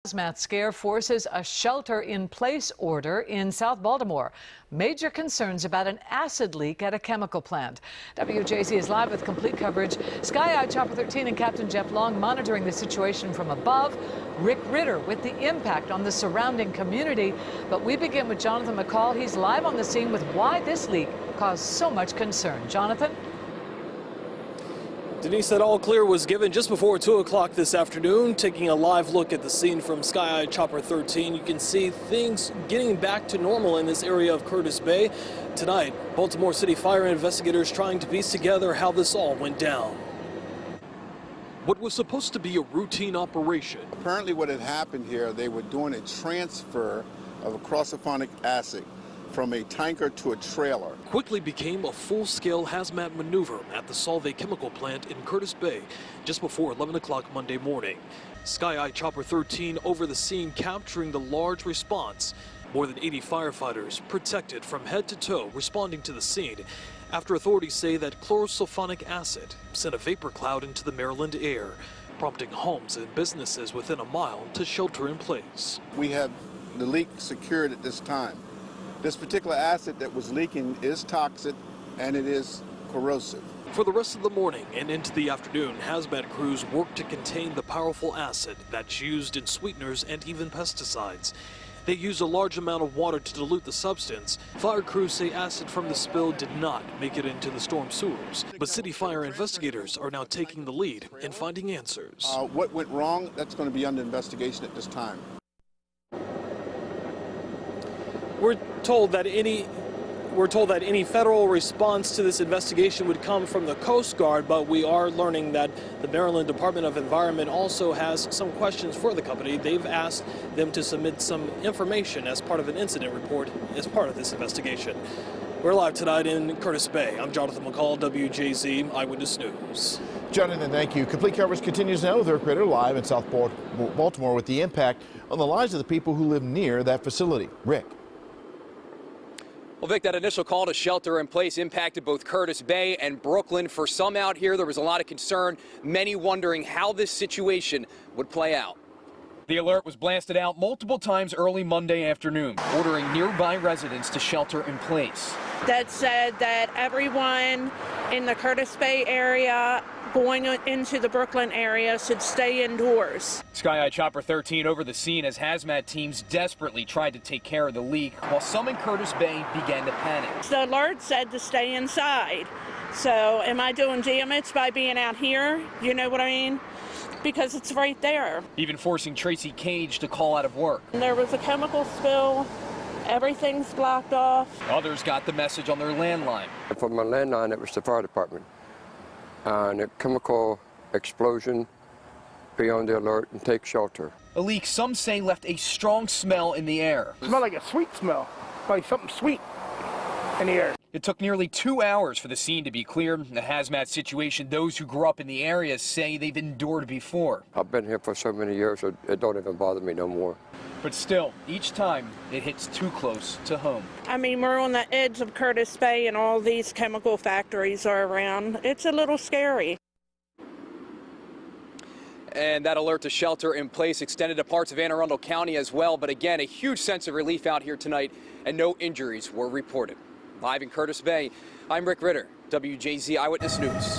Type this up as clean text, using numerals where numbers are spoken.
Hazmat scare forces a shelter-in-place order in South Baltimore. Major concerns about an acid leak at a chemical plant. WJZ is live with complete coverage. Sky Eye Chopper 13 and Captain Jeff Long monitoring the situation from above. Rick Ritter with the impact on the surrounding community. But we begin with Jonathan McCall. He's live on the scene with why this leak caused so much concern. Jonathan? Denise, that all clear was given just before 2 o'clock this afternoon. Taking a live look at the scene from Sky Eye Chopper 13, you can see things getting back to normal in this area of Curtis Bay. Tonight, Baltimore City fire investigators trying to piece together how this all went down. What was supposed to be a routine operation. Apparently what had happened here, they were doing a transfer of a chlorosulfonic acid from a tanker to a trailer. Quickly became a full-scale hazmat maneuver at the Solvay chemical plant in Curtis Bay just before 11 o'clock Monday morning. Sky Eye Chopper 13 over the scene capturing the large response. More than 80 firefighters protected from head to toe responding to the scene after authorities say that chlorosulfonic acid sent a vapor cloud into the Maryland air, prompting homes and businesses within a mile to shelter in place. We have the leak secured at this time. This particular acid that was leaking is toxic and it is corrosive. For the rest of the morning and into the afternoon, hazmat crews worked to contain the powerful acid that's used in sweeteners and even pesticides. They used a large amount of water to dilute the substance. Fire crews say acid from the spill did not make it into the storm sewers. But city fire investigators are now taking the lead in finding answers. What went wrong, that's going to be under investigation at this time. We're told that any federal response to this investigation would come from the Coast Guard, but we are learning that the Maryland Department of Environment also has some questions for the company. They've asked them to submit some information as part of an incident report as part of this investigation. We're live tonight in Curtis Bay. I'm Jonathan McCall, WJZ Eyewitness News. Jonathan, thank you. Complete coverage continues now with Rick Ritter live in South Baltimore with the impact on the lives of the people who live near that facility. Rick. Well, Vic, that initial call to shelter in place impacted both Curtis Bay and Brooklyn. For some out here, there was a lot of concern, many wondering how this situation would play out. The alert was blasted out multiple times early Monday afternoon, ordering nearby residents to shelter in place. That said that everyone in the Curtis Bay area going into the Brooklyn area should stay indoors. Sky Eye Chopper 13 over the scene as hazmat teams desperately tried to take care of the leak, while some in Curtis Bay began to panic. The alert said to stay inside. So am I doing damage by being out here? You know what I mean? Because it's right there. Even forcing Tracy Cage to call out of work. And there was a chemical spill. Everything's blocked off. Others got the message on their landline. For my landline, it was the fire department. And a chemical explosion, be on the alert and take shelter. A leak some say left a strong smell in the air. It smelled like a sweet smell, like something sweet in the air. It took nearly 2 hours for the scene to be cleared. The hazmat situation, those who grew up in the area say they've endured before. I've been here for so many years, it don't even bother me no more. But still, each time it hits too close to home. I mean, we're on the edge of Curtis Bay and all these chemical factories are around. It's a little scary. And that alert to shelter in place extended to parts of Anne Arundel County as well. But again, a huge sense of relief out here tonight, and no injuries were reported. Live in Curtis Bay, I'm Rick Ritter, WJZ Eyewitness News.